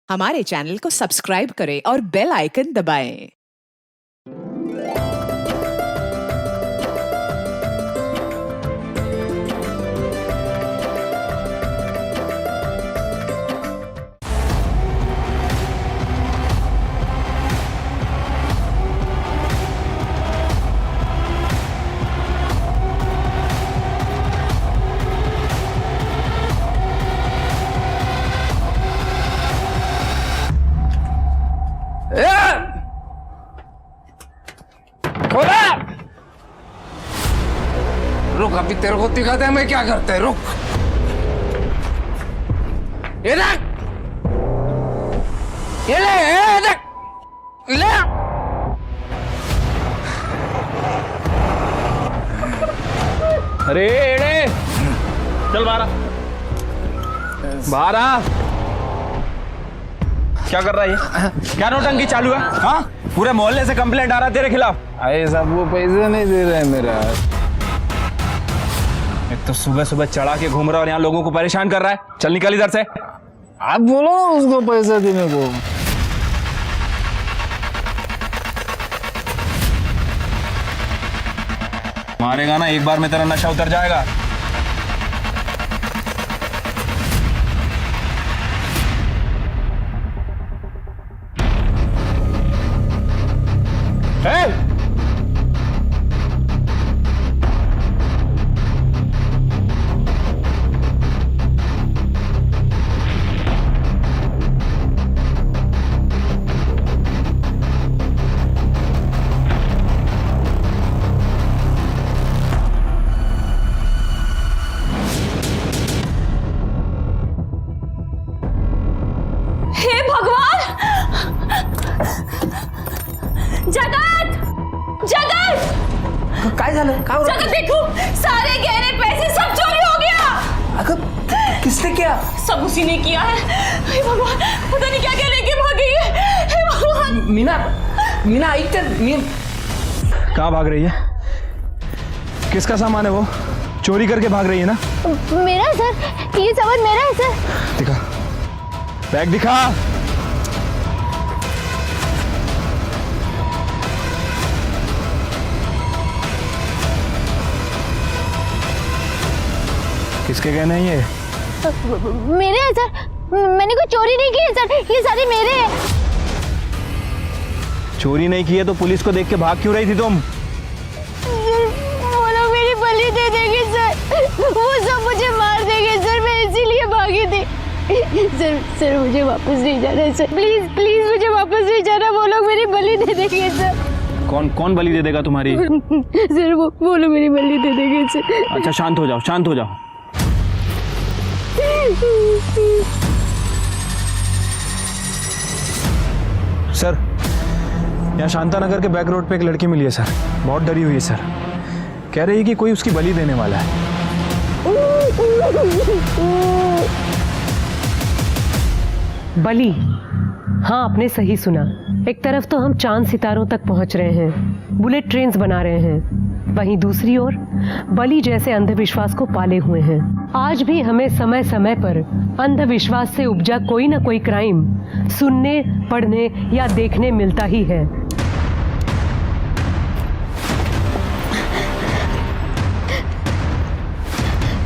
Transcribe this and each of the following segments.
हमारे चैनल को सब्सक्राइब करें और बेल आइकन दबाएं। रुक, अभी तेरे को दिखाते हैं मैं क्या करते हैं। रुक, ये देख, ये ले, ये देख, ले। अरे एड़े, चल बाहर आ, बाहर आ। क्या कर रहा है ये? क्या नौटंकी चालू है? हाँ, पूरे मोहल्ले से कंप्लेंट आ रहा है तेरे खिलाफ। अरे साहब वो पैसे नहीं दे रहे हैं मेरा। एक तो सुबह सुबह चढ़ा के घूम रहा है और यहाँ लोगों को परेशान कर रहा है। चल निकल इधर से। आप बोलो ना उसको पैसा देने को। मारेगा ना एक बार में तेरा नशा उतर जाएगा। हे भगवान! जगत! जगत! काय झालं? काय जगत देखो, सारे गहने पैसे सब चोरी हो गया। अगं किसने किया? सब उसी ने किया है। हे भगवान, पता नहीं क्या क्या लेके भाग गई है। हे भगवान! मीना, मीना ऐक कहाँ भाग रही है? किसका सामान है वो? चोरी करके भाग रही है ना? मेरा है सर, ये सामान मेरा है सर। दिखा, बैग दिखा। किसके गहने हैं ये? मेरे हैं सर, मैंने कोई चोरी नहीं की है सर, ये सारे मेरे हैं। चोरी नहीं की है तो पुलिस को देख के भाग क्यों रही थी तुम? वो लोग मेरी बलि दे देंगे सर, वो सब मुझे मार देंगे सर, मैं इसीलिए भागी थी। सर मुझे वापस नहीं जाना है सर, प्लीज प्लीज मुझे वापस नहीं जाना, वो लोग मेरी बलि दे देंगे सर। कौन बलि दे देगा तुम्हारी? सर वो लोग मेरी बलि दे देंगे सर। अच्छा शांत हो जाओ, शांत हो जाओ। सर, यहाँ शांता नगर के बैक रोड पे एक लड़की मिली है सर, बहुत डरी हुई है सर, कह रही है कि कोई उसकी बलि देने वाला है। बलि? हाँ, आपने सही सुना। एक तरफ तो हम चांद सितारों तक पहुंच रहे हैं, बुलेट ट्रेन्स बना रहे हैं, वहीं दूसरी ओर बलि जैसे अंधविश्वास को पाले हुए हैं। आज भी हमें समय समय पर अंधविश्वास से उपजा कोई ना कोई क्राइम सुनने, पढ़ने या देखने मिलता ही है।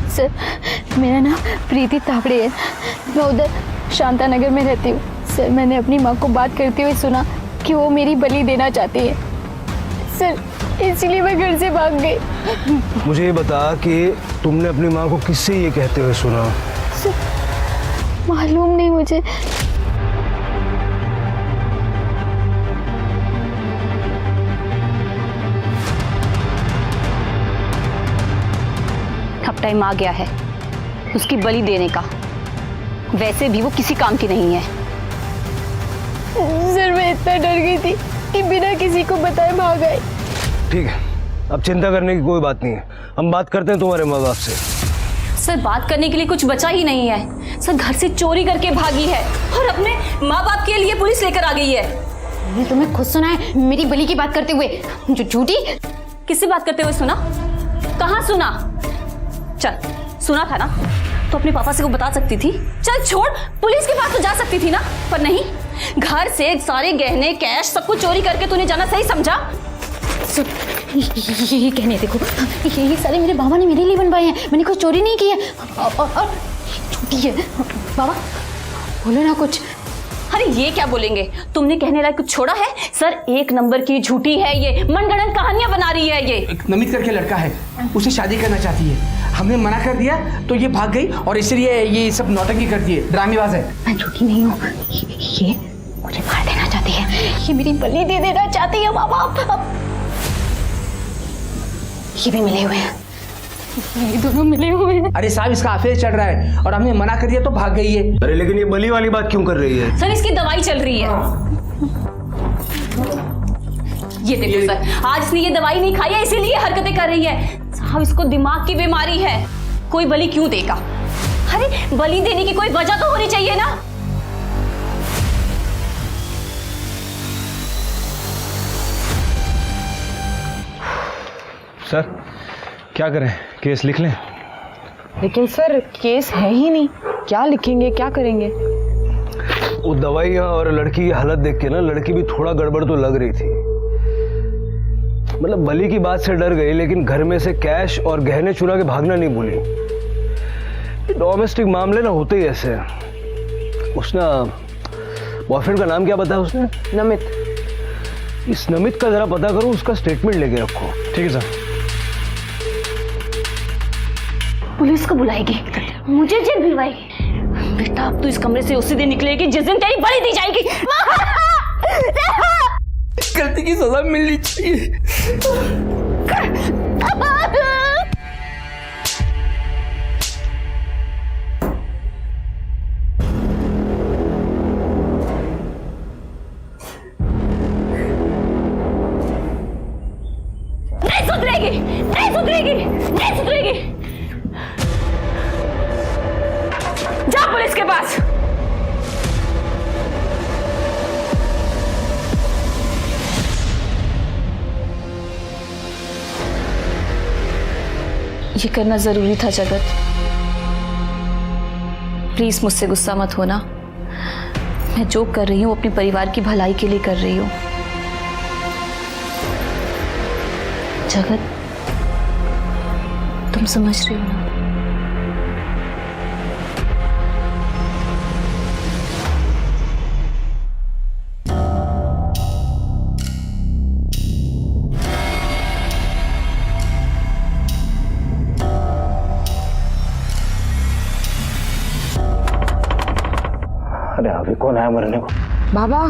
सर मेरा नाम प्रीति तावड़े है, मैं उधर शांता नगर में रहती हूँ। सर मैंने अपनी माँ को बात करते हुए सुना कि वो मेरी बलि देना चाहती है सर, इसलिए मैं घर से भाग गई। मुझे ये बता कि तुमने अपनी माँ को किससे ये कहते हुए सुना? सर मालूम नहीं मुझे। अब टाइम आ गया है उसकी बलि देने का। वैसे भी वो किसी काम की नहीं है। सर मैं इतना डर गई थी कि बिना किसी को बताए भाग आई। ठीक है, अब चिंता करने की कोई बात नहीं है, हम बात करते हैं तुम्हारे माँ बाप से। सर बात करने के लिए कुछ बचा ही नहीं है। सर घर से चोरी करके भागी है और अपने माँ बाप के लिए पुलिस लेकर आ गई है। मैंने तुम्हें खुद सुना है मेरी बलि की बात करते हुए, जो झूठी। किससे बात करते हुए सुना? कहाँ सुना? चल सुना था ना, तो अपने पापा से वो बता सकती थी। चल छोड़, पुलिस के पास तो जा सकती थी ना, पर नहीं, घर से सारे गहने कैश सब कुछ चोरी करके तूने जाना सही समझा। ये गहने देखो, ये सारे मेरे बाबा ने मेरे लिए बनवाए हैं, मैंने कुछ चोरी नहीं की है। और झूठी है। बाबा बोलो ना कुछ। अरे ये क्या बोलेंगे, तुमने कहने लायक कुछ छोड़ा है? सर 1 नंबर की झूठी है ये, मनगढ़ंत कहानियां बना रही है ये। एक नमित करके लड़का है, उसे शादी करना चाहती है, हमने मना कर दिया तो ये भाग गई और इसलिए ये सब नौटंकी करती है, ड्रामेबाज है। मैं झूठी नहीं हूँ, ये मुझे मार देना चाहती है, ये मेरी बलि दे देना चाहती है बाबा। ये भी मिले हुए हैं, ये दोनों मिले हुए हैं। अरे साहब इसका अफेयर चल रहा है और हमने मना कर दिया तो भाग गई है। अरे लेकिन ये बली वाली बात क्यों कर रही है? सर इसकी दवाई चल रही है। ये देखो सर, आज इसने ये दवाई नहीं खाई है इसीलिए हरकतें कर रही है। साहब इसको दिमाग की बीमारी है, कोई बलि क्यों देगा? अरे बलि देने की कोई वजह तो होनी चाहिए ना। सर क्या करें, केस लिख लें? लेकिन सर केस है ही नहीं, क्या लिखेंगे, क्या करेंगे? वो दवाइयाँ और लड़की की हालत देख के ना लड़की भी थोड़ा गड़बड़ तो लग रही थी। मतलब बली की बात से डर गई लेकिन घर में से कैश और गहने चुरा के भागना नहीं भूली। डोमेस्टिक मामले ना होते ही ऐसे। उसने बॉयफ्रेंड का नाम क्या बताया उसने? नमित। इस नमित का जरा पता करो, उसका स्टेटमेंट लेके रखो। ठीक है सर। पुलिस को बुलाएगी, मुझे जेल भिजवाएगी। बेटा अब तू इस कमरे से उसी दिन निकलेगी जिस दिन तेरी बलि दी जाएगी। गलती की सजा मिलनी चाहिए। नहीं सुधरेगी, नहीं सुधरेगी, नहीं सुधरेगी। जा पुलिस के पास। ये करना जरूरी था जगत, प्लीज मुझसे गुस्सा मत होना। मैं जो कर रही हूँ अपने परिवार की भलाई के लिए कर रही हूँ। जगत तुम समझ रही हो ना? अरे अभी कौन आया मरने को? बाबा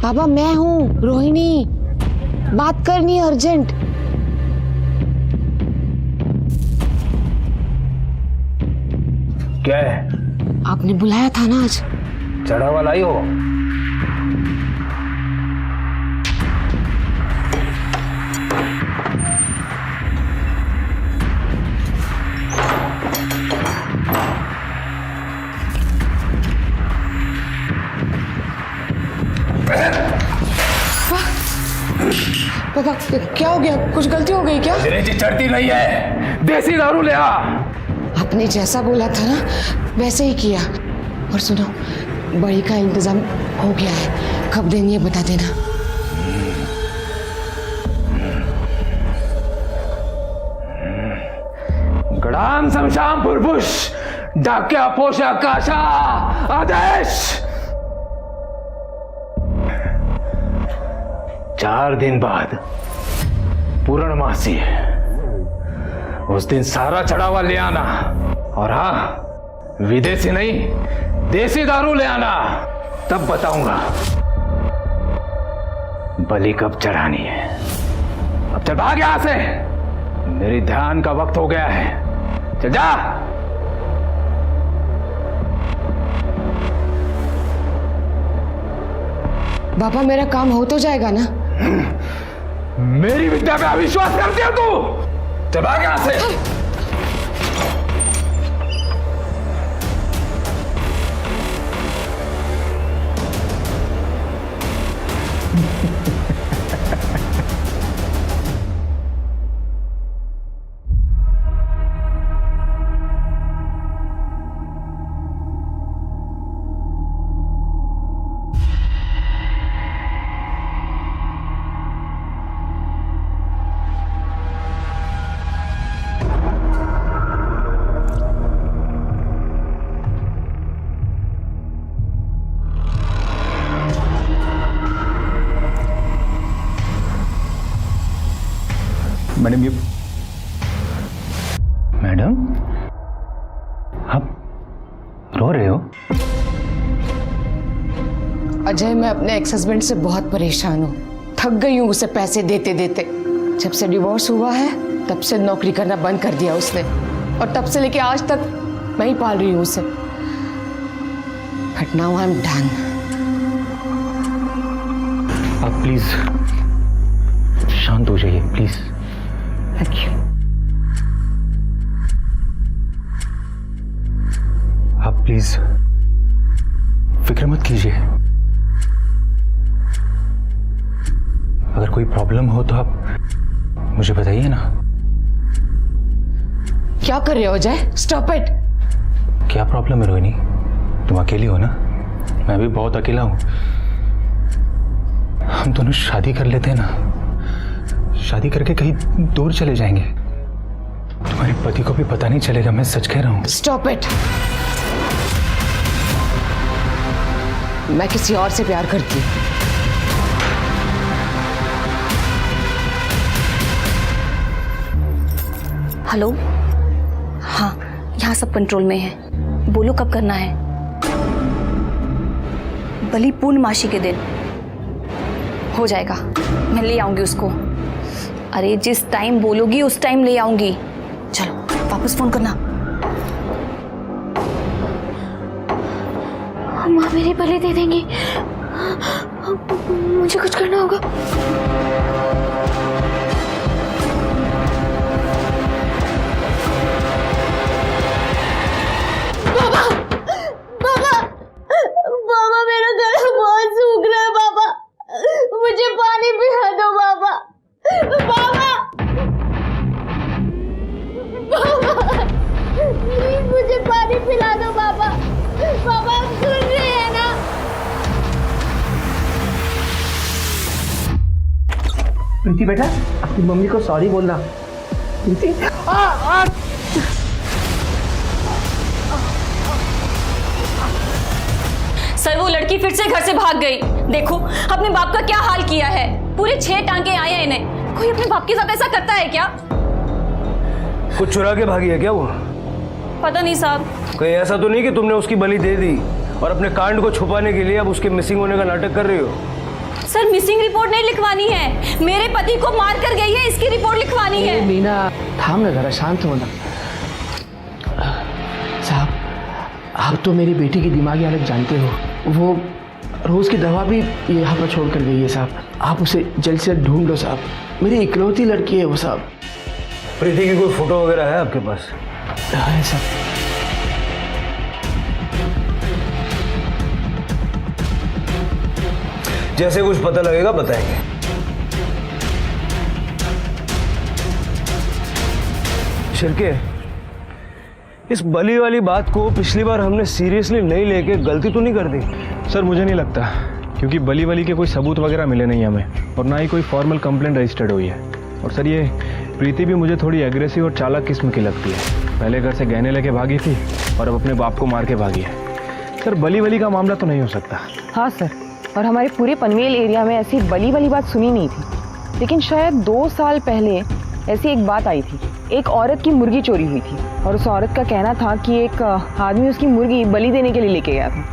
बाबा मैं हूँ रोहिणी, बात करनी है अर्जेंट। क्या है? आपने बुलाया था ना आज। चढ़ा वाला ही हो? पापा क्या हो गया, कुछ गलती हो गई क्या? चढ़ती नहीं है, देसी दारू ले आ। आपने जैसा बोला था ना वैसे ही किया। और सुनो, बड़ी का इंतजाम हो गया है, कब देनी है बता देना। गडाम समशाम पुरपुष डाक्या पोषा काशा आदेश। 4 दिन बाद पूर्णमासी है, उस दिन सारा चढ़ावा ले आना। और हाँ, विदेशी नहीं देसी दारू ले आना, तब बताऊंगा बलि कब चढ़ानी है। अब चल भाग यहां से, मेरी ध्यान का वक्त हो गया है। चल जा। बाबा मेरा काम हो तो जाएगा ना? मेरी विद्या पे अविश्वास करती हो तू? चल भाग यहां से। मैडम, आप रो रहे हो? अजय, मैं अपने एक्स हस्बैंड से बहुत परेशान हूँ। थक गई हूँ उसे पैसे देते देते। जब से डिवोर्स हुआ है तब से नौकरी करना बंद कर दिया उसने, और तब से लेके आज तक मैं ही पाल रही हूँ उसे। But now I am done. आप प्लीज शांत हो जाइए, प्लीज। Thank you. आप प्लीज फिक्र मत कीजिए। अगर कोई प्रॉब्लम हो तो आप मुझे बताइए ना। क्या कर रहे हो अजय? Stop it. क्या प्रॉब्लम है रोहिणी? तुम अकेली हो ना? मैं भी बहुत अकेला हूं। हम दोनों शादी कर लेते हैं ना, शादी करके कहीं दूर चले जाएंगे। तुम्हारे पति को भी पता नहीं चलेगा, मैं सच कह रहा हूं। Stop it. मैं किसी और से प्यार करती हूँ। हेलो, हाँ, यहाँ सब कंट्रोल में है। बोलो कब करना है? बलि पूर्णमासी के दिन हो जाएगा, मैं ले आऊंगी उसको। अरे जिस टाइम बोलोगी उस टाइम ले आऊंगी। चलो वापस फोन करना। माँ मेरी बलि दे देंगी, मुझे कुछ करना होगा। बाबा, बाबा, बाबा मेरा गला बहुत सूख रहा है बाबा, मुझे पानी पिला दो बाबा। बाबा, बाबा, प्लीज मुझे पानी पिला दो बाबा। बाबा आप सुन रहे हैं ना? प्रीति बेटा, अपनी मम्मी को सॉरी बोलना। प्रीति, सर वो लड़की फिर से घर से भाग गई। देखो अपने बाप का क्या हाल किया है। पूरे 6 टांके आए हैं इन्हें। कोई अपने बाप के साथ ऐसा करता है क्या? कुछ चुरा के भागी है क्या वो? पता नहीं साहब। कहीं ऐसा तो नहीं कि तुमने उसकी बलि दे दी और अपने कांड को छुपाने के लिए अब उसके मिसिंग होने का नाटक कर रही हो? सर मिसिंग रिपोर्ट नहीं लिखवानी है, मेरे पति को मार कर गई है, इसकी रिपोर्ट लिखवानी है। मीना थाम ना, जरा शांत होना। साहब, आप तो मेरी बेटी की दिमागी हालत जानते हो। वो रोज की दवा भी यहाँ पर छोड़ कर गई है साहब। आप उसे जल्द से ढूंढ लो साहब, मेरी इकलौती लड़की है वो साहब। प्रीति की कोई फोटो वगैरह है आपके पास? है साहब। जैसे कुछ पता लगेगा बताएंगे। शिरके, इस बलि वाली बात को पिछली बार हमने सीरियसली नहीं लेके गलती तो नहीं कर दी? सर मुझे नहीं लगता, क्योंकि बलि वली के कोई सबूत वगैरह मिले नहीं हमें, और ना ही कोई फॉर्मल कंप्लेंट रजिस्टर्ड हुई है। और सर ये प्रीति भी मुझे थोड़ी एग्रेसिव और चालाक किस्म की लगती है। पहले घर से गहने लेके भागी थी और अब अपने बाप को मार के भागी है। सर बलि वली का मामला तो नहीं हो सकता। हाँ सर, और हमारे पूरे पनवेल एरिया में ऐसी बली वाली बात सुनी नहीं थी। लेकिन शायद 2 साल पहले ऐसी एक बात आई थी। एक औरत की मुर्गी चोरी हुई थी और उस औरत का कहना था कि एक आदमी उसकी मुर्गी बलि देने के लिए लेके गया था,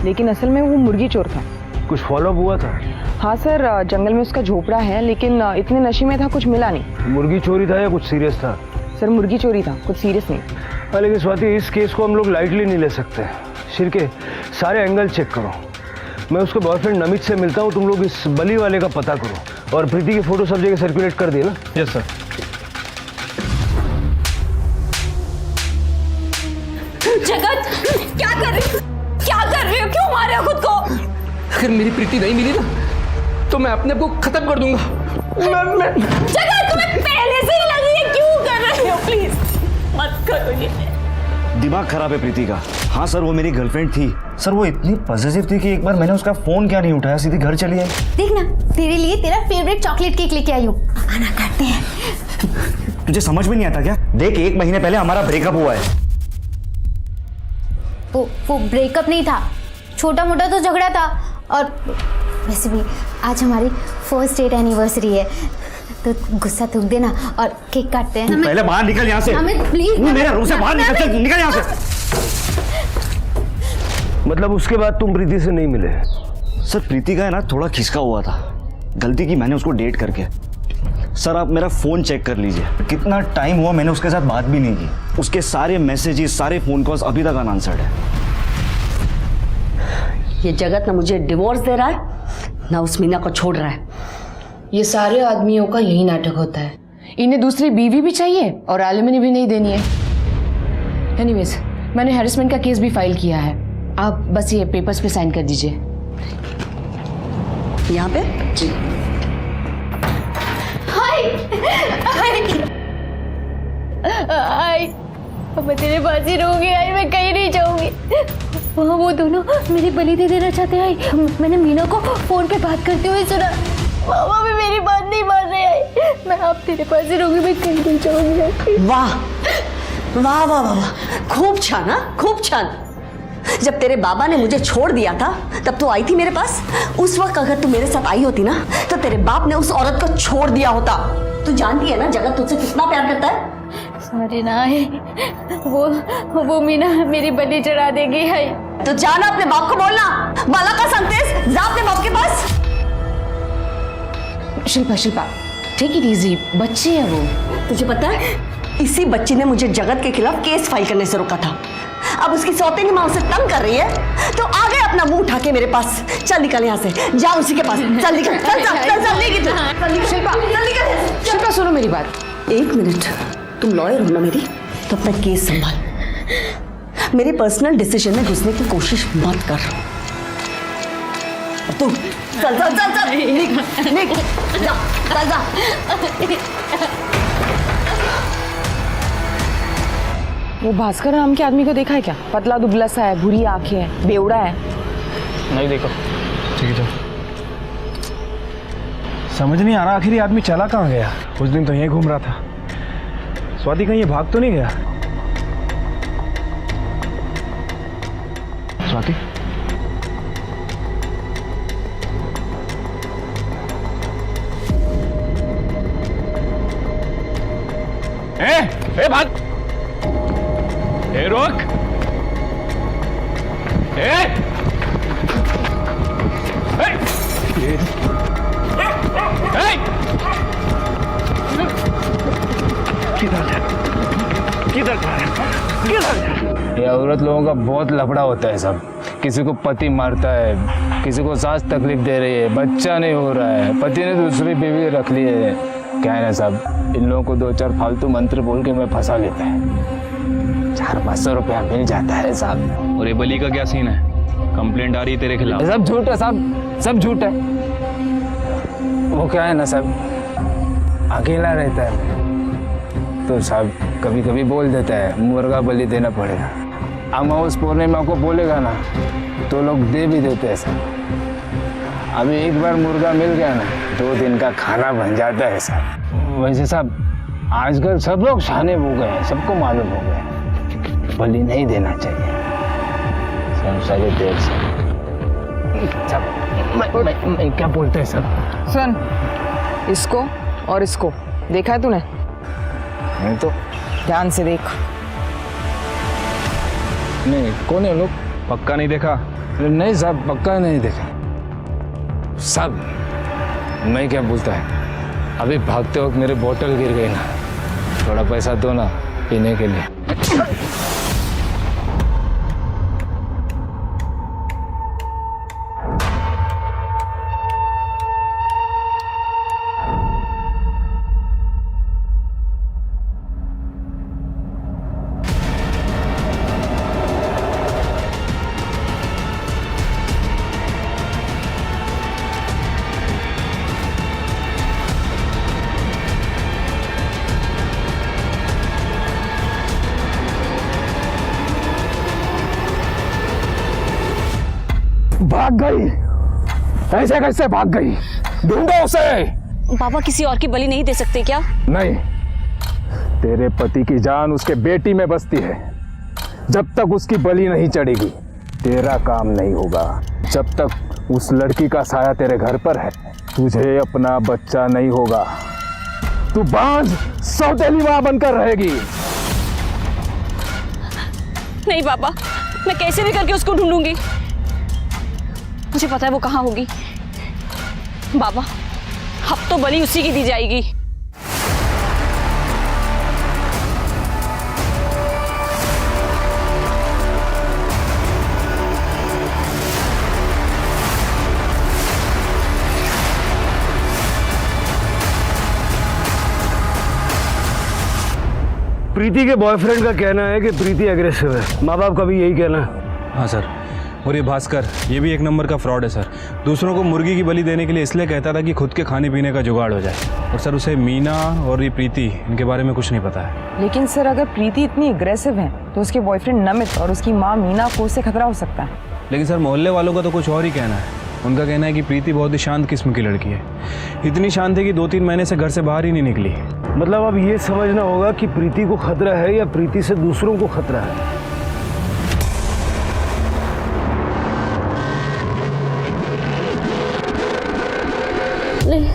लेकिन असल में वो मुर्गी चोर था। कुछ फॉलो अप हुआ था? हाँ सर, जंगल में उसका झोपड़ा है, लेकिन इतने नशे में था कुछ मिला नहीं। मुर्गी चोरी था या कुछ सीरियस था? सर मुर्गी चोरी था, कुछ सीरियस नहीं। हाँ, लेकिन स्वाति इस केस को हम लोग लाइटली नहीं ले सकते। शिरके, सारे एंगल चेक करो। मैं उसके बॉयफ्रेंड नमित से मिलता हूँ, तुम लोग इस बलि वाले का पता करो, और प्रीति की फोटो सब जगह सर्कुलेट कर दिए ना? Yes sir. जगत क्या कर रही हो? क्या कर रही हो? क्यों मार रहे हो खुद को? अगर मेरी प्रीति नहीं मिली ना तो मैं अपने आप को खत्म कर दूंगा। जगत तुम्हें पहले से ही लगी है, क्यों कर रहे हो? प्लीज मत करो ये। दिमाग खराब है प्रीति का। हाँ सर, वो मेरी गर्लफ्रेंड थी सर। वो इतनी पॉजिटिव थी कि एक बार मैंने उसका फोन क्या नहीं उठाया, सीधी घर चली आई। देख ना, तेरे लिए तेरा फेवरेट चॉकलेट केक लेके आई हूँ, आना काटते हैं। तुझे समझ में नहीं आता क्या? देख, 1 महीने पहले हमारा ब्रेकअप हुआ है। वो ब्रेकअप नहीं था, छोटा मोटा तो झगड़ा था। और वैसे भी आज हमारी फर्स्ट डेट एनिवर्सरी है, तो गुस्सा थूक देना और केक काटते हैं। पहले बाहर निकल यहाँ से। हमें प्लीज मेरे रूम से बाहर निकल, चल निकल यहाँ से। मतलब उसके बाद तुम प्रीति से नहीं मिले? सर प्रीति का है ना थोड़ा खिसका हुआ था, गलती की मैंने उसको डेट करके। सर आप मेरा फोन चेक कर लीजिए, कितना टाइम हुआ मैंने उसके साथ बात भी नहीं की। उसके सारे मैसेजेस, सारे फोन कॉल्स अभी तक अनआंसर्ड है। ये जगत ना मुझे डिवोर्स दे रहा है ना उस मीना को छोड़ रहा है। ये सारे आदमियों का यही नाटक होता है, इन्हें दूसरी बीवी भी चाहिए और एलिमनी भी नहीं देनी है। एनीवेज, मैंने हैरेसमेंट का केस भी फाइल किया है, आप बस ये पेपर्स पे साइन कर दीजिए। यहाँ पे जी। आई मैं तेरे पास ही रहूंगी, आई मैं कहीं नहीं जाऊंगी। वहाँ वो दोनों मेरी बलि दे देना चाहते हैं। आई मैंने मीना को फोन पे बात करते हुए सुना, मामा भी मेरी बात नहीं मान रहे। आई मैं आप तेरे पास ही रहूंगी, मैं कहीं नहीं जाऊंगी। वाह वाह वाह वाह, खूब छान, हाँ खूब छान। जब तेरे बाबा ने मुझे छोड़ दिया था तब तो आई थी मेरे पास। उस वक्त अगर तू मेरे साथ आई होती ना तो तेरे बाप ने उस औरत को छोड़ दिया होता। तू जानती है ना जगत तुझसे कितना प्यार करता है। अरे ना वो मीना मेरी बलि चढ़ा देगी। है तो जाना अपने बाप को बोलना, बाला का संदेश जा अपने बाप के पास। शिल्पा टेक इट इजी, बच्ची है वो। तुझे पता है इसी बच्ची ने मुझे जगत के खिलाफ केस फाइल करने से रोका था। अब उसकी सौतेली माँ उसे तंग कर रही है तो आ गए अपना मुंह उठा के मेरे पास। चल निकल यहाँ से, जा उसी के पास, चल निकल, शिल्पा सुनो मेरी बात। एक मिनट, तुम लॉयर हो ना मेरी, तो अपना केस संभाल। मेरे पर्सनल डिसीजन में घुसने की कोशिश मत कर। तू चल चल चल चल, निक जा, चल जा। वो भास्कर नाम के आदमी को देखा है क्या? पतला दुबला सा है, भूरी आंखें हैं, बेवड़ा है। नहीं देखो। ठीक है चलो। समझ नहीं आ रहा आखिर ये आदमी चला कहाँ गया। उस दिन तो यहीं घूम रहा था। स्वाति कहीं ये भाग तो नहीं गया? स्वाति ए भाग, ए रोक, ये औरत लोगों का बहुत लफड़ा होता है सब। किसी को पति मारता है, किसी को सास तकलीफ दे रही है, बच्चा नहीं हो रहा है, पति ने दूसरी बीवी रख ली है। क्या है ना साहब, इन लोगों को 2-4 फालतू मंत्र बोल के मैं फंसा लेता है, 400-500 रुपया मिल जाता है साहब। और ये बली का क्या सीन है? कंप्लेंट आ रही है तेरे खिलाफ? सब झूठ है साहब, सब झूठ है। वो क्या है ना साहब, अकेला रहता है तो साहब कभी कभी बोल देता है मुर्गा बलि देना पड़ेगा। अमावस पूर्णिमा को बोलेगा ना तो लोग दे भी देते हैं साहब। अभी एक बार मुर्गा मिल गया ना 2 दिन का खाना बन जाता है साहब। वैसे साहब आजकल सब लोग शाने हो गए हैं, सबको मालूम हो गया बलि नहीं देना चाहिए। सब सारे देर से सब मैं क्या बोलते हैं सब। सुन, इसको और इसको देखा है तूने? नहीं तो ध्यान से देख। नहीं, कौन है लोग? पक्का नहीं देखा? नहीं साहब पक्का नहीं देखा साहब। मैं क्या बोलता है, अभी भागते वक्त मेरे बोतल गिर गई ना, थोड़ा पैसा दो ना पीने के लिए। भाग गई, ऐसे कैसे भाग गई? ढूंढो उसे। पापा किसी और की बलि नहीं दे सकते क्या? नहीं, तेरे पति की जान उसके बेटी में बसती है। जब तक उसकी बलि नहीं चढ़ेगी तेरा काम नहीं होगा। जब तक उस लड़की का साया तेरे घर पर है तुझे अपना बच्चा नहीं होगा। तू बांझ सौतेली मां बनकर रहेगी। नहीं पापा, मैं कैसे भी करके उसको ढूंढूंगी। मुझे पता है वो कहाँ होगी। बाबा, अब तो बलि उसी की दी जाएगी। प्रीति के बॉयफ्रेंड का कहना है कि प्रीति एग्रेसिव है, माँ बाप का भी यही कहना है। हाँ सर, और ये भास्कर, ये भी एक नंबर का फ्रॉड है सर। दूसरों को मुर्गी की बलि देने के लिए इसलिए कहता था कि खुद के खाने पीने का जुगाड़ हो जाए। और सर उसे मीना और ये प्रीति, इनके बारे में कुछ नहीं पता है। लेकिन सर अगर प्रीति इतनी एग्रेसिव है तो उसके बॉयफ्रेंड नमित और उसकी माँ मीना को उससे खतरा हो सकता है। लेकिन सर मोहल्ले वालों का तो कुछ और ही कहना है। उनका कहना है कि प्रीति बहुत ही शांत किस्म की लड़की है। इतनी शांत है कि 2-3 महीने से घर से बाहर ही नहीं निकली। मतलब अब ये समझना होगा कि प्रीति को खतरा है या प्रीति से दूसरों को खतरा है। नहीं,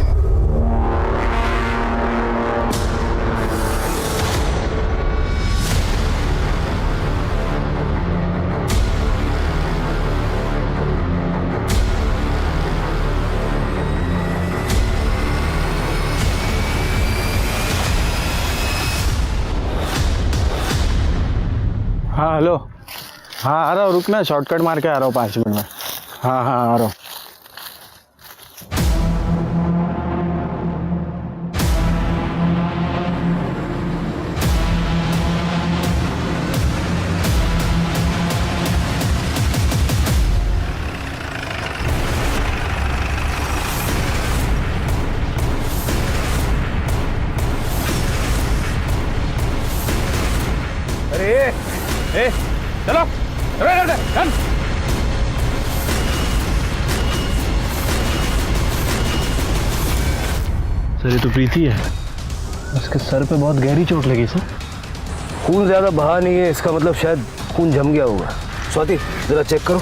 हाँ हेलो, हाँ आ रहा हूँ, रुकना, शॉर्टकट मार के आ रहा हूँ 5 मिनट में। हाँ हाँ आ रहा हूँ। ए, चलो चल। सर ये तो प्रीति है। उसके सर पे बहुत गहरी चोट लगी सर। खून ज्यादा बहा नहीं है, इसका मतलब शायद खून जम गया होगा। स्वाति जरा चेक करो।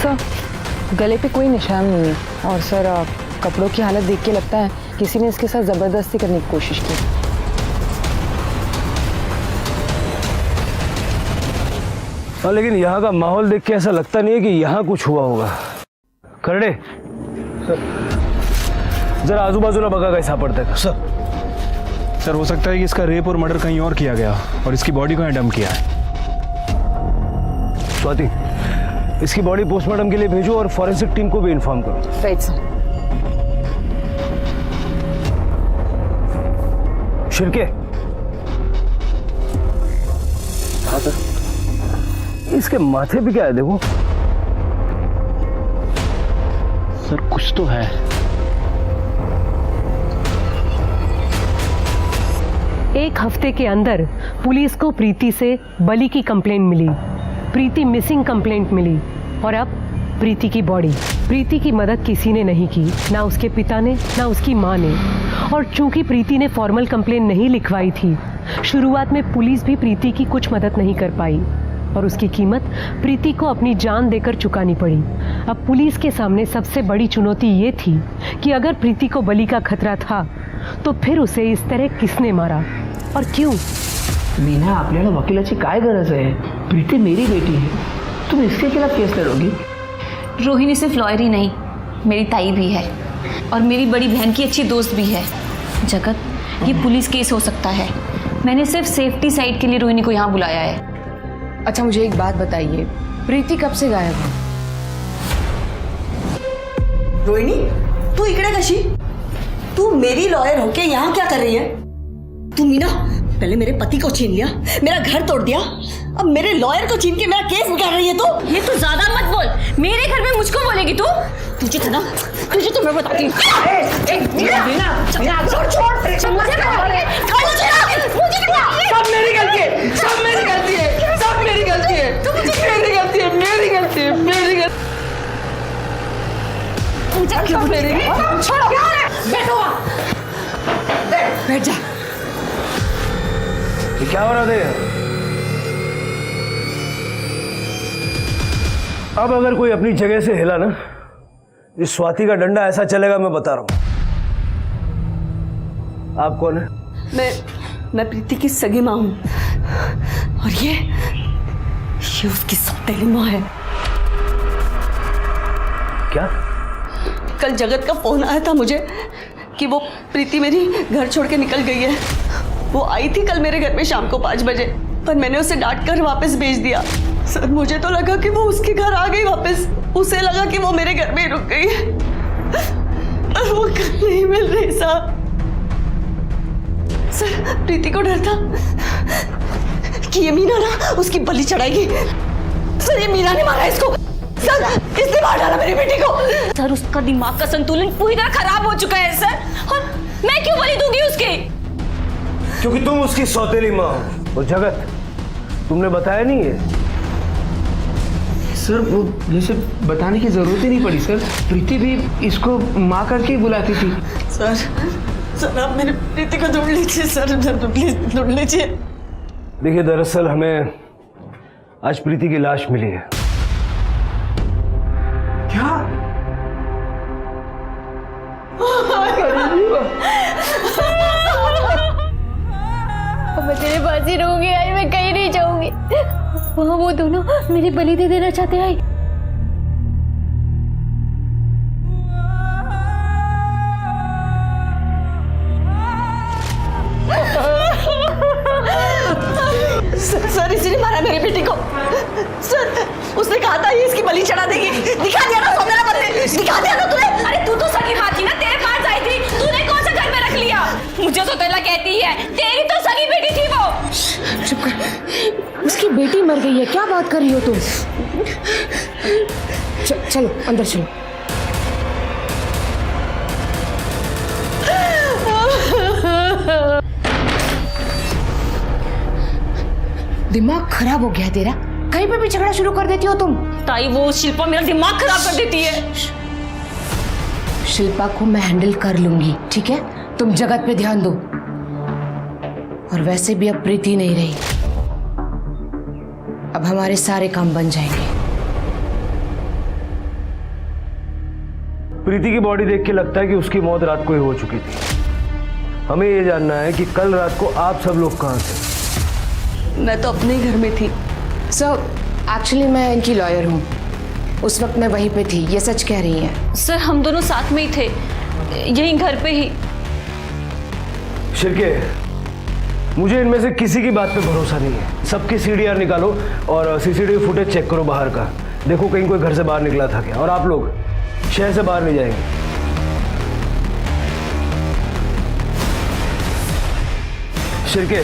सर गले पे कोई निशान नहीं है और सर कपड़ों की हालत देख के लगता है किसी ने इसके साथ जबरदस्ती करने की कोशिश की। हाँ लेकिन यहाँ का माहौल देख के ऐसा लगता नहीं है कि यहाँ कुछ हुआ होगा। करड़े जरा आजू बाजू ना बगा कैसा पड़ता है। सर हो सकता है कि इसका रेप और मर्डर कहीं और किया गया और इसकी बॉडी को यहाँ डंप किया है। स्वाति इसकी बॉडी पोस्टमार्टम के लिए भेजो और फॉरेंसिक टीम को भी इन्फॉर्म करो। Right sir. शिरके। हाँ सर। इसके माथे पे क्या है देखो। सर कुछ तो है। एक हफ्ते के अंदर पुलिस को प्रीति से बलि की कंप्लेंट मिली, प्रीति मिसिंग कंप्लेंट मिली और अब प्रीति की बॉडी। प्रीति की मदद किसी ने नहीं की, ना उसके पिता ने ना उसकी माँ ने। और चूंकि प्रीति ने फॉर्मल कंप्लेंट नहीं लिखवाई थी, शुरुआत में पुलिस भी प्रीति की कुछ मदद नहीं कर पाई और उसकी कीमत प्रीति को अपनी जान देकर चुकानी पड़ी। अब पुलिस के सामने सबसे बड़ी चुनौती ये थी कि अगर प्रीति को बलि का खतरा था तो फिर उसे इस तरह किसने मारा और क्यों? मीना, आपल्याला वकिलाची काय गरज आहे? प्रीति मेरी बेटी है, तुम इसके खिलाफ केस लड़ोगी? रोहिणी सिर्फ लॉयर ही नहीं, मेरी ताई भी है और मेरी बड़ी बहन की अच्छी दोस्त भी है। जगत, ये पुलिस केस हो सकता है। मैंने सिर्फ सेफ्टी साइड के लिए रोहिणी को यहाँ बुलाया है। अच्छा मुझे एक बात बताइए, प्रीति कब से गायब है? रोहिणी, तू इकडे कशी? तू मेरी लॉयर होके यहाँ क्या कर रही है? तू मीना, पहले मेरे पति को छीन लिया, मेरा घर तोड़ दिया, अब मेरे लॉयर को छीन के मेरा केस बिगाड़ रही है तू। ये तू ज्यादा मत बोल, मेरे घर में मुझको बोलेगी तू? तुझे तो ना, तुझे तो मैं बताती हूँ। सब मेरी गलती है, सब मेरी गलती है, सब मेरी गलती है, मेरी गलती है, मेरी गलती है, मेरी गलती। मुझे क्यों मेरी? छोड़ो, बैठो, बैठ जा। ये क्या हो रहा है? अब अगर कोई अपनी जगह से हिला ना, इस स्वाति का डंडा ऐसा चलेगा, मैं बता रहा हूं। आप कौन है? मैं प्रीति की सगी माँ हूं, और ये उसकी सौतेली माँ है। क्या? कल जगत का फोन आया था मुझे कि वो प्रीति मेरी घर छोड़ के निकल गई है। वो आई थी कल मेरे घर पे शाम को 5 बजे, पर मैंने उसे डांट कर वापस भेज दिया। सर मुझे तो लगा कि वो उसके घर आ गई वापस, उसे लगा कि वो मेरे घर में ही रुक गई है, पर वो घर नहीं मिल रही साहब। सर प्रीति को डर था कि ये मीना ना उसकी बलि चढ़ाएगी। सर ये मीना ने मारा इसको, सर इसने मार डाला मेरी बेटी को। सर उसका दिमाग का संतुलन पूरी तरह खराब हो चुका है सर, और मैं क्यों बलि दूंगी उसके? क्योंकि तुम उसकी सौतेली माँ हो। और जगत, तुमने बताया नहीं है? सर वो जैसे बताने की जरूरत ही नहीं पड़ी सर, प्रीति भी इसको माँ करके ही बुलाती थी। सर आप मेरी प्रीति को ढूंढ लीजिए सर, प्लीज ढूंढ लीजिए। देखिए, दरअसल हमें आज प्रीति की लाश मिली है। क्या? मैं तेरे पास ही रहूंगी आई, मैं कहीं नहीं जाऊंगी। वहाँ वो दोनों मेरी बलि दे देना चाहते हैं। सर इसीने मारा मेरी बेटी को। सर उसने कहा था ये इसकी बलि चढ़ा देगी। दिखा दिया ना सोनेला बंदे, दिखा दिया ना तूने। अरे तू तो सगी माँ थी ना, तेरे पास आई थी, तूने कौन सा घर में रख लिया? मुझे सौतेला कहती है, तेरी तो सगी बेटी थी वो। चुप कर, उसकी बेटी मर गई है, क्या बात कर रही हो तुम? चलो अंदर चलो। दिमाग खराब हो गया तेरा, कहीं पे भी झगड़ा शुरू कर देती हो तुम। ताई वो शिल्पा मेरा दिमाग खराब कर देती है। शिल्पा को मैं हैंडल कर लूंगी, ठीक है? तुम जगत पे ध्यान दो। और वैसे भी अब प्रीति नहीं रही, अब हमारे सारे काम बन जाएंगे। प्रीति की बॉडी देख के लगता है कि उसकी मौत रात को ही हो चुकी थी। हमें ये जानना है कि कल रात को आप सब लोग कहाँ थे? मैं तो अपने घर में थी। सर एक्चुअली मैं इनकी लॉयर हूँ, उस वक्त मैं वहीं पे थी, ये सच कह रही हैं। सर हम दोनों साथ में ही थे, यहीं घर पे ही। शिरके, मुझे इनमें से किसी की बात पे भरोसा नहीं है। सबकी सीडीआर निकालो और सीसीटीवी फुटेज चेक करो बाहर का, देखो कहीं कोई घर से बाहर निकला था क्या। और आप लोग शहर से बाहर नहीं जाएंगे। शिरके,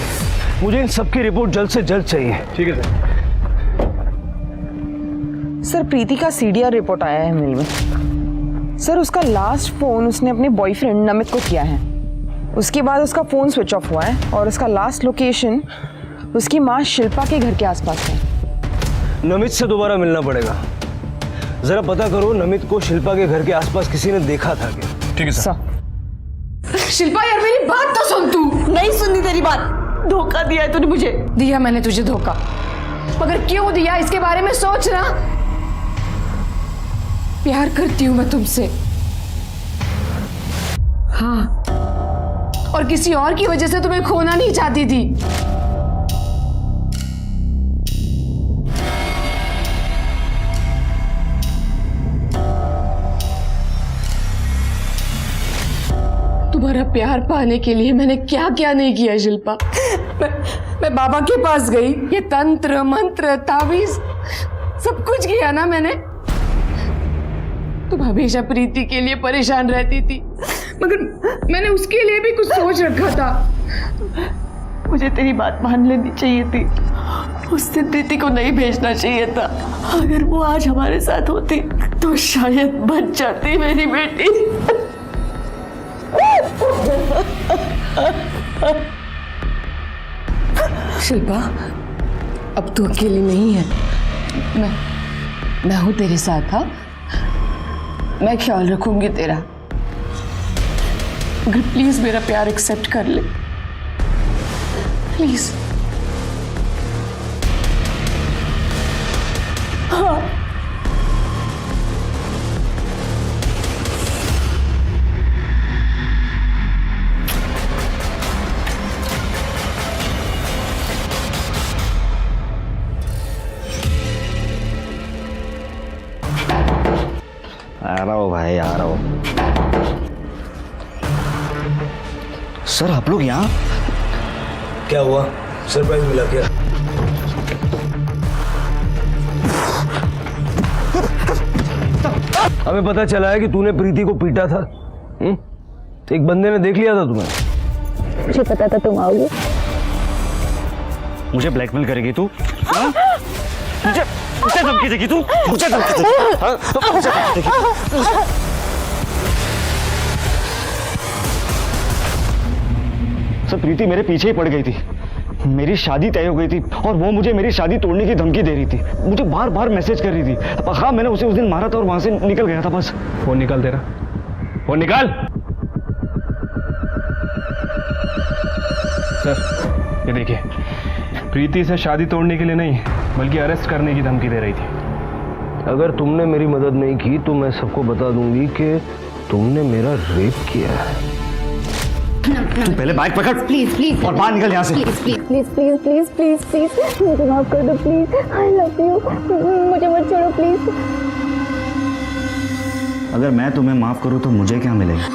मुझे इन सबकी रिपोर्ट जल्द से जल्द चाहिए। ठीक है सर। सर प्रीति का सीडीआर रिपोर्ट आया है मेल में। सर उसका लास्ट फोन उसने अपने बॉयफ्रेंड नमित को किया है, उसके बाद उसका फोन स्विच ऑफ हुआ है, और उसका लास्ट लोकेशन उसकी माँ शिल्पा के घर के आसपास है। नमित से दोबारा मिलना पड़ेगा, जरा पता करो नमित को शिल्पा के घर के आसपास किसी ने देखा था क्या? ठीक है सर। शिल्पा यार मेरी बात तो सुन तू। नहीं सुननी तेरी बात, धोखा दिया है तूने मुझे। दिया मैंने तुझे धोखा, मगर क्यों दिया इसके बारे में सोच ना। प्यार करती हूं मैं तुमसे, हाँ, और किसी और की वजह से तुम्हें खोना नहीं चाहती थी। तुम्हारा प्यार पाने के लिए मैंने क्या क्या नहीं किया शिल्पा। मैं बाबा के पास गई, ये तंत्र मंत्र तावीज सब कुछ किया ना मैंने। तुम हमेशा प्रीति के लिए परेशान रहती थी, मगर मैंने उसके लिए भी कुछ सोच रखा था। मुझे तेरी बात मान लेनी चाहिए थी, उस दिन प्रीति को नहीं भेजना चाहिए था। अगर वो आज हमारे साथ होती तो शायद बच जाती मेरी बेटी। शिल्पा अब तू अकेली नहीं है, मैं हूं तेरे साथ। हाँ, मैं ख्याल रखूंगी तेरा, अगर प्लीज मेरा प्यार एक्सेप्ट कर ले, प्लीज। हाँ सर आप लोग यहाँ? क्या हुआ? सरप्राइज मिला क्या? हमें पता चला है कि तूने प्रीति को पीटा था। एक बंदे ने देख लिया था तुम्हें। मुझे पता था तुम आओगे। मुझे ब्लैकमेल करेगी तू? हाँ? मुझे धमकी देगी तू? मुझे धमकी देगी? हाँ? मुझे धमकी देगी? सर प्रीति मेरे पीछे ही पड़ गई थी। मेरी शादी तय हो गई थी और वो मुझे मेरी शादी तोड़ने की धमकी दे रही थी। मुझे बार बार मैसेज कर रही थी। हाँ मैंने उसे उस दिन मारा था और वहां से निकल गया था बस। फोन निकाल तेरा, फोन निकाल। सर ये देखिए, प्रीति से शादी तोड़ने के लिए नहीं बल्कि अरेस्ट करने की धमकी दे रही थी। अगर तुमने मेरी मदद नहीं की तो मैं सबको बता दूंगी कि तुमने मेरा रेप किया है। तू पहले बाइक पकड़ प्लीज प्लीज और बाहर निकल यहाँ से। Please please please please please please please मुझे माफ कर दो प्लीज। I love you. मुझे मत छोड़ो प्लीज। अगर मैं तुम्हें माफ करूँ तो मुझे क्या मिलेगा?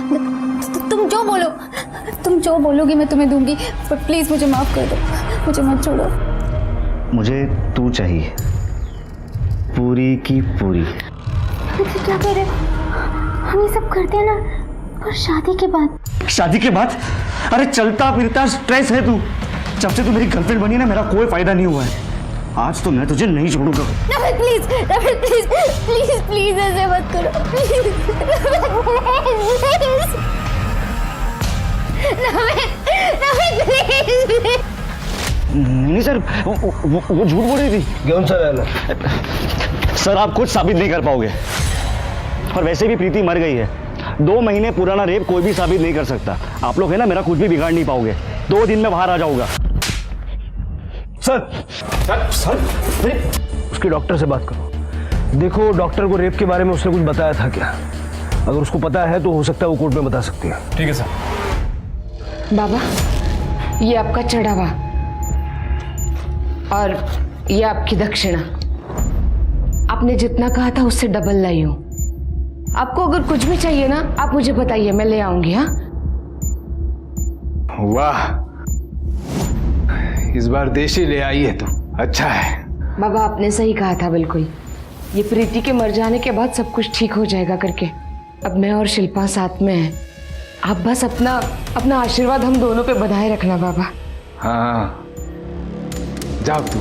तुम जो बोलोगे मैं तुम्हें दूंगी, पर प्लीज मुझे माफ कर दो, मुझे मत छोड़ो। मुझे तू चाहिए, पूरी की पूरी। क्या कह रहे हो? हम ये सब करते हैं ना, और शादी के बाद? शादी के बाद? अरे चलता फिरता स्ट्रेस है तू। जब से तू मेरी गर्लफ्रेंड बनी ना, मेरा कोई फायदा नहीं हुआ है। आज तो मैं तुझे नहीं छोड़ूंगा। प्लीज प्लीज प्लीज प्लीज ऐसे मत करो प्लीज। नहीं सर, वो झूठ बोल रही थी। कौन सा वाला? सर आप कुछ साबित नहीं कर पाओगे, और वैसे भी प्रीति मर गई है। 2 महीने पुराना रेप कोई भी साबित नहीं कर सकता। आप लोग है ना, मेरा कुछ भी बिगाड़ नहीं पाओगे। 2 दिन में बाहर आ जाऊंगा। सर सर सर उसके डॉक्टर से बात करो। देखो डॉक्टर को रेप के बारे में उसने कुछ बताया था क्या? अगर उसको पता है तो हो सकता है वो कोर्ट में बता सकती है। ठीक है सर। बाबा ये आपका चढ़ावा और ये आपकी दक्षिणा। आपने जितना कहा था उससे डबल लाई हूं। आपको अगर कुछ भी चाहिए ना, आप मुझे बताइए, मैं ले आऊंगी। हाँ वाह, इस बार देशी ले आई है तू, अच्छा है। बाबा आपने सही कहा था बिल्कुल। ये प्रीति के मर जाने के बाद सब कुछ ठीक हो जाएगा करके। अब मैं और शिल्पा साथ में हैं। आप बस अपना आशीर्वाद हम दोनों पे बधाए रखना बाबा। हाँ जाओ तू।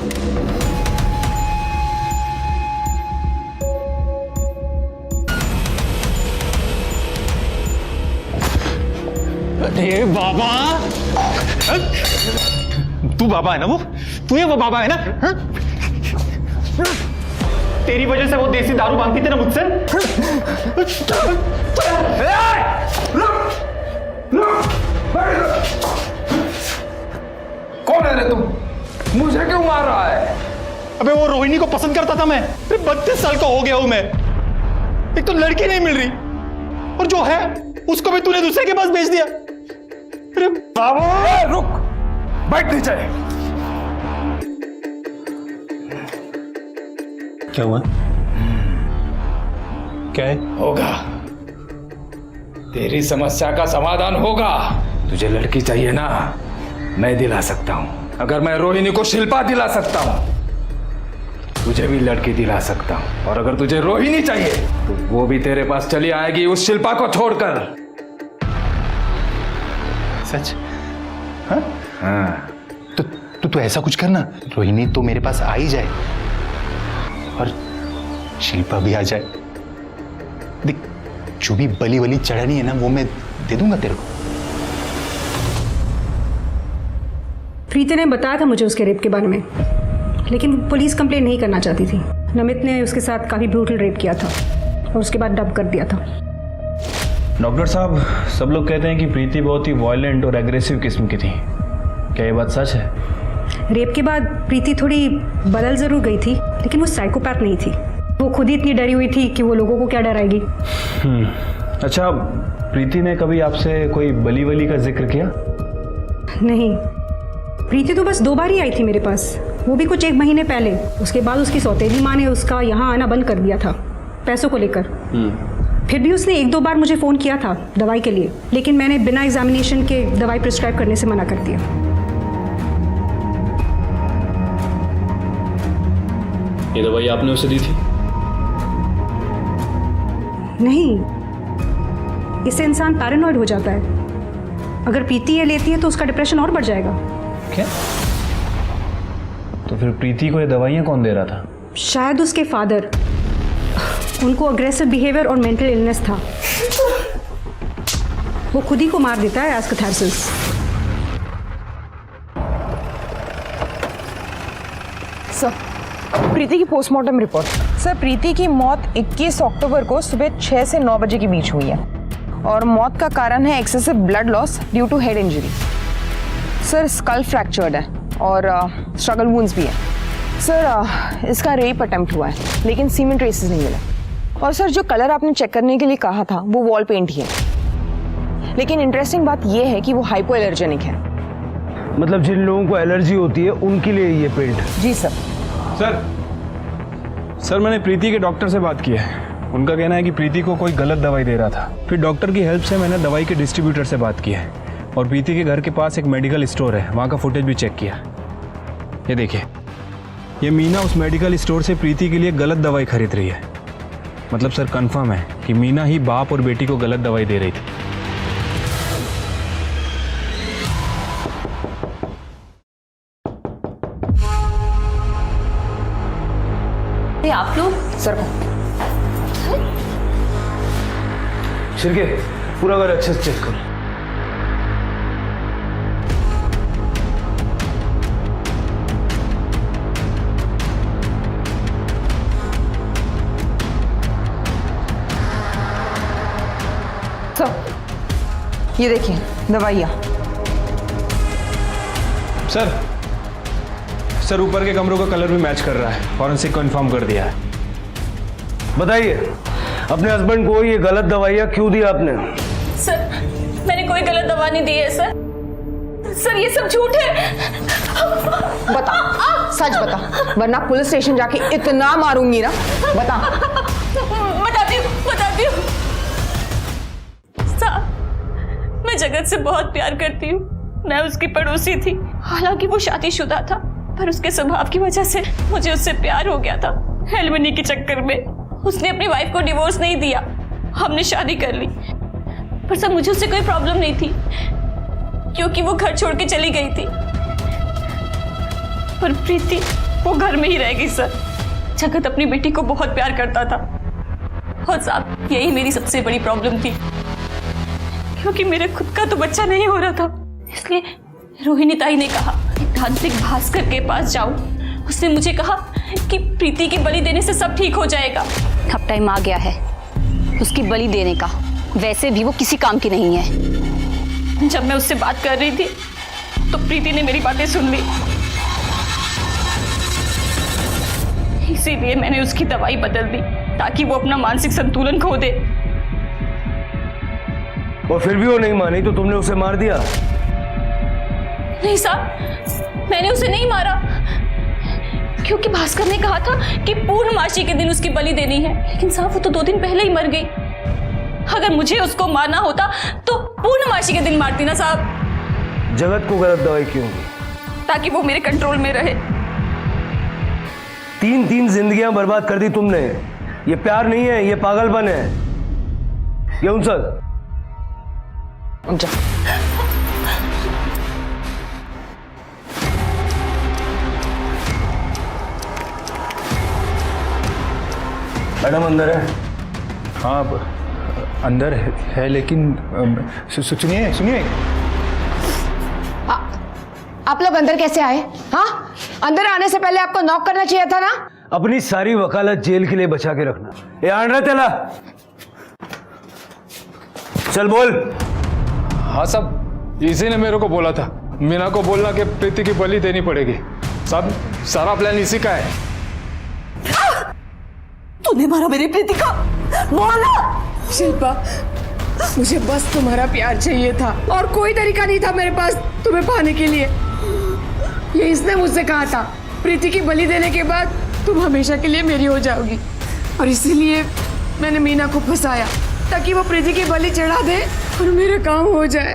अरे बाबा, तू बाबा है ना? तू ही वो बाबा है ना? हा? तेरी वजह से वो देसी दारू मांगती थी ना मुझसे। कौन है रे तुम? मुझे क्यों मार रहा है? अबे वो रोहिणी को पसंद करता था मैं। 32 साल का हो गया हूं मैं। एक तो लड़की नहीं मिल रही, और जो है उसको भी तूने दूसरे के पास भेज दिया। अरे बाबा रुक, बैठ नीचे। क्या हुआ? क्या है? होगा, तेरी समस्या का समाधान होगा। तुझे लड़की चाहिए ना, मैं दिला सकता हूं। अगर मैं रोहिणी को शिल्पा दिला सकता हूं, तुझे भी लड़की दिला सकता हूं। और अगर तुझे रोहिणी चाहिए तो वो भी तेरे पास चली आएगी, उस शिल्पा को छोड़कर। सच? हाँ? हाँ। तो ऐसा कुछ करना, रोहिणी तो मेरे पास आ ही जाए और शिल्पा भी आ जाए। देख, जो भी बली वली चढ़ानी है ना, वो मैं दे दूंगा तेरे को। प्रीति ने बताया था मुझे उसके रेप के बारे में, लेकिन पुलिस कंप्लेन नहीं करना चाहती थी। नमित ने उसके साथ काफ़ी ब्रूटल रेप किया था और उसके बाद डब कर दिया था। डॉक्टर साहब, सब लोग कहते हैं कि प्रीति बहुत ही वायलेंट और एग्रेसिव किस्म की थी। क्या ये बात सच है? रेप के बाद प्रीति थोड़ी बदल ज़रूर गई थी, लेकिन वो साइकोपैथ नहीं थी। वो खुद ही इतनी डरी हुई थी कि वो लोगों को क्या डराएगी। अच्छा, प्रीति ने कभी आपसे कोई बली वली का जिक्र किया? नहीं, प्रीति तो बस 2 बार ही आई थी मेरे पास, वो भी कुछ 1 महीने पहले। उसके बाद उसकी सौतेली माँ ने उसका यहाँ आना बंद कर दिया था, पैसों को लेकर। फिर भी उसने 1-2 बार मुझे फ़ोन किया था दवाई के लिए, लेकिन मैंने बिना एग्जामिनेशन के दवाई प्रिस्क्राइब करने से मना कर दिया। ये दवाई आपने उसे दी थी? नहीं, इससे इंसान पैरानॉइड हो जाता है। अगर प्रीति ये लेती है तो उसका डिप्रेशन और बढ़ जाएगा। क्या? तो फिर प्रीति को ये दवाइयाँ कौन दे रहा था? शायद उसके फादर। उनको अग्रेसिव बिहेवियर और मेंटल इलनेस था। वो खुद ही को मार देता है एज कैथारसिस। सर, प्रीति की पोस्टमार्टम रिपोर्ट। सर, प्रीति की मौत 21 अक्टूबर को सुबह 6 से 9 बजे के बीच हुई है और मौत का कारण है excessive blood loss due to head injury. Sir, skull fractured है और स्ट्रगल वुंड्स भी है। सर, इसका रेप अटेम्प्ट हुआ है लेकिन सीमेंट ट्रेसेस नहीं मिले। और सर, जो कलर आपने चेक करने के लिए कहा था वो वॉल पेंट ही है, लेकिन इंटरेस्टिंग बात ये है कि वो हाइपो एलर्जेनिक है। मतलब जिन लोगों को एलर्जी होती है उनके लिए ये पेंट? जी सर। सर मैंने प्रीति के डॉक्टर से बात की है। उनका कहना है कि प्रीति को कोई गलत दवाई दे रहा था। फिर डॉक्टर की हेल्प से मैंने दवाई के डिस्ट्रीब्यूटर से बात की है और प्रीति के घर के पास एक मेडिकल स्टोर है, वहाँ का फुटेज भी चेक किया। ये देखिए, ये मीना उस मेडिकल स्टोर से प्रीति के लिए गलत दवाई खरीद रही है। मतलब सर कंफर्म है कि मीना ही बाप और बेटी को गलत दवाई दे रही थी। आप लोग सर शिरके, पूरा घर अच्छे से चेक करो। सर, ये देखिए दवाइयाँ। सर ऊपर के कमरों का कलर भी मैच कर रहा है। फॉरेंसिक को इन्फॉर्म कर दिया है। बताइए, अपने हस्बैंड को ये गलत दवाइयाँ क्यों दी आपने? सर, मैंने कोई गलत दवा नहीं दी है सर, ये सब झूठ है। बता, सच बता, वरना पुलिस स्टेशन जाके इतना मारूंगी ना। बता। बताती हूँ। साहब, मैं जगत से बहुत प्यार करती हूँ। मैं उसकी पड़ोसी थी। हालांकि वो शादीशुदा था, पर उसके स्वभाव की वजह से मुझे उससे प्यार हो गया था। एलिमनी के चक्कर में उसने अपनी वाइफ को डिवोर्स नहीं दिया। हमने शादी कर ली, पर सर मुझे उससे कोई प्रॉब्लम नहीं थी क्योंकि वो घर छोड़ के चली गई थी। पर प्रीति वो घर में ही रह गई सर। जगत अपनी बेटी को बहुत प्यार करता था और साहब यही मेरी सबसे बड़ी प्रॉब्लम थी, क्योंकि मेरे खुद का तो बच्चा नहीं हो रहा था। इसलिए रोहिणी ताई ने कहा कि तांत्रिक भास्कर के पास जाऊं। उसने मुझे कहा कि प्रीति की बलि देने से सब ठीक हो जाएगा। अब टाइम आ गया है उसकी बलि देने का। वैसे भी वो किसी काम की नहीं है। जब मैं उससे बात कर रही थी तो प्रीति ने मेरी बातें सुन ली, इसीलिए मैंने उसकी दवाई बदल दी ताकि वो अपना मानसिक संतुलन खो दे। और फिर भी वो नहीं मानी तो तुमने उसे मार दिया? नहीं साहब, मैंने उसे नहीं मारा, क्योंकि भास्कर ने कहा था कि पूर्णमासी के दिन उसकी बलि देनी है। लेकिन साहब वो तो 2 दिन पहले ही मर गई। अगर मुझे उसको मारना होता तो पूर्णमासी के दिन मारती ना साहब। जगत को गलत दवाई क्यों दी? ताकि वो मेरे कंट्रोल में रहे। 3 जिंदगियां बर्बाद कर दी तुमने। ये प्यार नहीं है, ये पागलपन है। ये सर मैडम अंदर है? हाँ अंदर है, लेकिन सुनिए। आप लोग अंदर कैसे आए? हाँ, अंदर आने से पहले आपको नॉक करना चाहिए था ना। अपनी सारी वकालत जेल के लिए बचा के रखना। ये आन रहा तेला, चल बोल। हाँ साहब, इसी ने मेरे को बोला था मीना को बोलना कि प्रीति की बलि देनी पड़ेगी। साहब सारा प्लान इसी का है। तूने मारा मेरी प्रीति को? बोला। शिल्पा, मुझे बस तुम्हारा प्यार चाहिए था और कोई तरीका नहीं था मेरे पास तुम्हें पाने के लिए। ये इसने मुझसे कहा था, प्रीति की बलि देने के बाद तुम हमेशा के लिए मेरी हो जाओगी, और इसीलिए मैंने मीना को फंसाया ताकि वो प्रीति की बलि चढ़ा दे और मेरा काम हो जाए।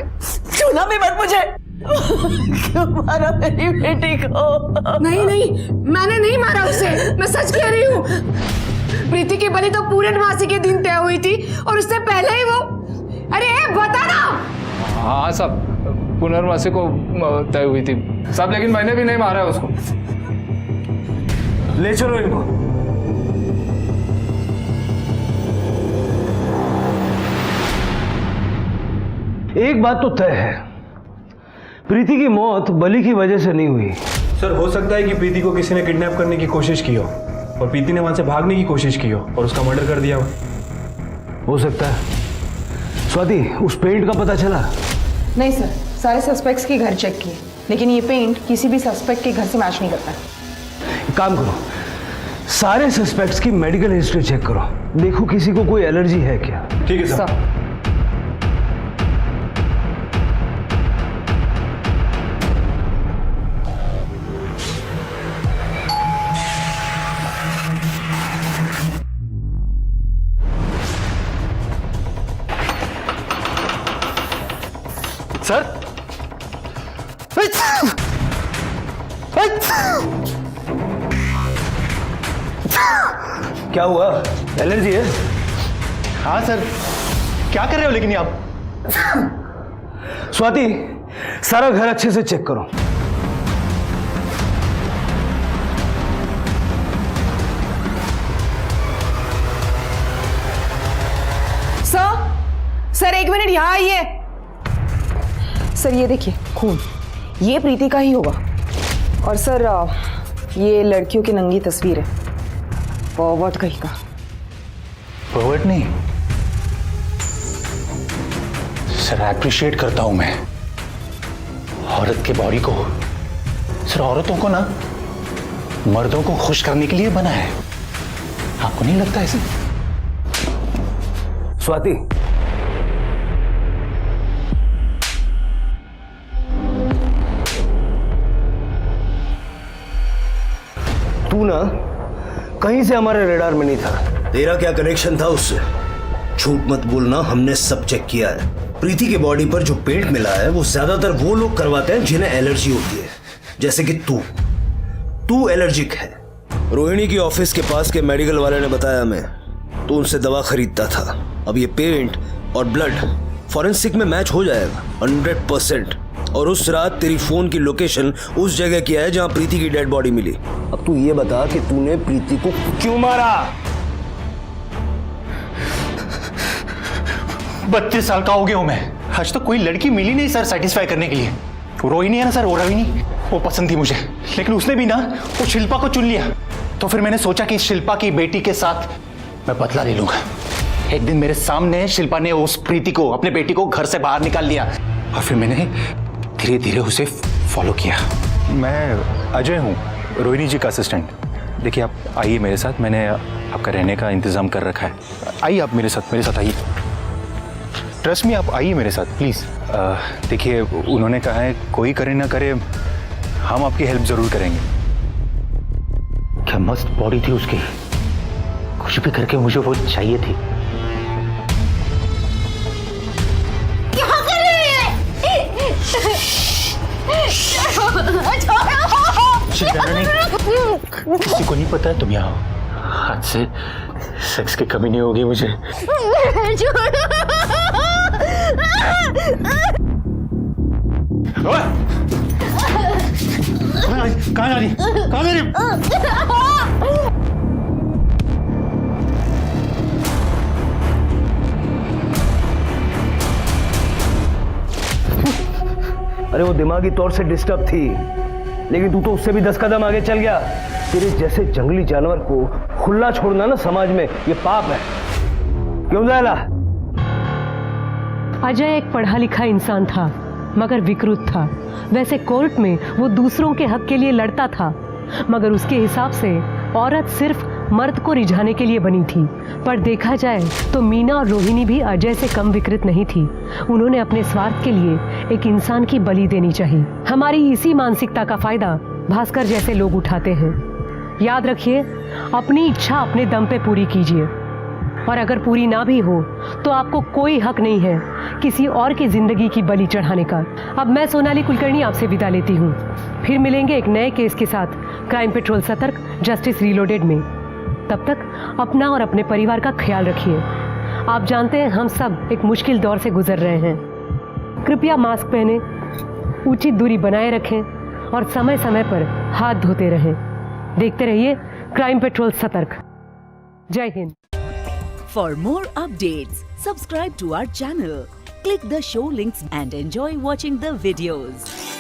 छूना भी मत मुझे। क्यों मारा मेरी बेटी को? नहीं नहीं, मैंने नहीं मारा उसे, मैं सच कह रही हूँ। प्रीति की बलि तो पूर्णमासी के दिन तय हुई थी और उससे पहले ही वो। अरे बता ना। हाँ सब पुनर्मासी को तय हुई थी सब, लेकिन मैंने भी नहीं मारा है उसको। ले चलो इनको। एक बात तो तय है, प्रीति की मौत बलि की वजह से नहीं हुई। सर हो सकता है कि प्रीति को किसी ने किडनैप करने की कोशिश की हो और प्रीति ने वहां से भागने की कोशिश की हो और उसका मर्डर कर दिया हो सकता है। स्वाति, उस पेंट का पता चला? नहीं सर, सारे सस्पेक्ट्स के घर चेक किए, लेकिन ये पेंट किसी भी सस्पेक्ट के घर से मैच नहीं करता है। एक काम करो, सारे सस्पेक्ट्स की मेडिकल हिस्ट्री चेक करो, देखो किसी को कोई एलर्जी है क्या। ठीक है सर। सर क्या हुआ? एलर्जी है? हाँ सर, क्या कर रहे हो लेकिन ये आप? स्वाति, सारा घर अच्छे से चेक करो। सर एक मिनट यहाँ आइए। सर ये देखिए खून, ये प्रीति का ही होगा। और सर ये लड़कियों की नंगी तस्वीर है, फॉरवर्ड कहीं का। फॉरवर्ड नहीं सर, एप्रिशिएट करता हूं मैं औरत के बॉडी को। सर औरतों को ना मर्दों को खुश करने के लिए बना है, आपको नहीं लगता ऐसे? स्वाति, तू ना कहीं से हमारे रेडार में नहीं था। तेरा क्या कनेक्शन था उससे? झूठ मत बोलना, हमने सब चेक किया है। प्रीति के बॉडी पर जो पेंट मिला है वो ज्यादातर वो लोग करवाते हैं जिन्हें एलर्जी होती है, जैसे कि तू एलर्जिक है। रोहिणी की ऑफिस के पास के मेडिकल वाले ने बताया हमें, तो उनसे दवा खरीदता था। अब ये पेंट और ब्लड फॉरेंसिक में मैच हो जाएगा 100%। और उस रात तेरी फोन की लोकेशन उस जगह की है जहां प्रीति की डेड बॉडी मिली। अब तू ये बता कि तूने प्रीति को क्यों मारा? 32 साल का हो गया हूं मैं, आज तो कोई लड़की मिली नहीं सर सेटिस्फाई करने के लिए। वो रोहिणी है ना सर, वो रोहिणी, वो पसंद थी मुझे, लेकिन उसने भी ना वो शिल्पा को चुन लिया। तो फिर मैंने सोचा कि शिल्पा की बेटी के साथ मैं बदला ले लूंगा। एक दिन मेरे सामने शिल्पा ने उस प्रीति को, अपने बेटी को घर से बाहर निकाल लिया और फिर मैंने धीरे धीरे उसे फॉलो किया। मैं अजय हूँ, रोहिणी जी का असिस्टेंट। देखिए आप आइए मेरे साथ, मैंने आपका रहने का इंतजाम कर रखा है। आइए आप मेरे साथ आइए, ट्रस्ट मी, आप आइए मेरे साथ प्लीज़। देखिए उन्होंने कहा है कोई करे ना करे, हम आपकी हेल्प ज़रूर करेंगे। क्या मस्त बॉडी थी उसकी, कुछ भी करके मुझे वो चाहिए थी। क्या कर रहे हैं? किसी को नहीं पता है तुम यहाँ, हाथ से सेक्स की कमी नहीं होगी मुझे। कहाँ जा रही? अरे वो दिमागी तौर से डिस्टर्ब थी, लेकिन तू तो उससे भी 10 कदम आगे चल गया। तेरे जैसे जंगली जानवर को खुला छोड़ना ना समाज में ये पाप है। क्यों जायला? अजय एक पढ़ा लिखा इंसान था, मगर विकृत था। वैसे कोर्ट में वो दूसरों के हक के लिए लड़ता था, मगर उसके हिसाब से औरत सिर्फ मर्द को रिझाने के लिए बनी थी। पर देखा जाए तो मीना और रोहिणी भी अजय से कम विकृत नहीं थी। उन्होंने अपने स्वार्थ के लिए एक इंसान की बलि देनी चाहिए। हमारी इसी मानसिकता का फायदा भास्कर जैसे लोग उठाते हैं। याद रखिए, अपनी इच्छा अपने दम पे पूरी कीजिए। और अगर पूरी ना भी हो तो आपको कोई हक नहीं है किसी और की जिंदगी की बलि चढ़ाने का। अब मैं सोनाली कुलकर्णी आपसे विदा लेती हूँ। फिर मिलेंगे एक नए केस के साथ क्राइम पेट्रोल सतर्क जस्टिस रीलोडेड में। तब तक अपना और अपने परिवार का ख्याल रखिए। आप जानते हैं हम सब एक मुश्किल दौर से गुजर रहे हैं। कृपया मास्क पहने, उचित दूरी बनाए रखें और समय समय पर हाथ धोते रहें। देखते रहिए क्राइम पेट्रोल सतर्क। जय Hind. For more updates, subscribe to our channel, click the show links and enjoy watching the videos.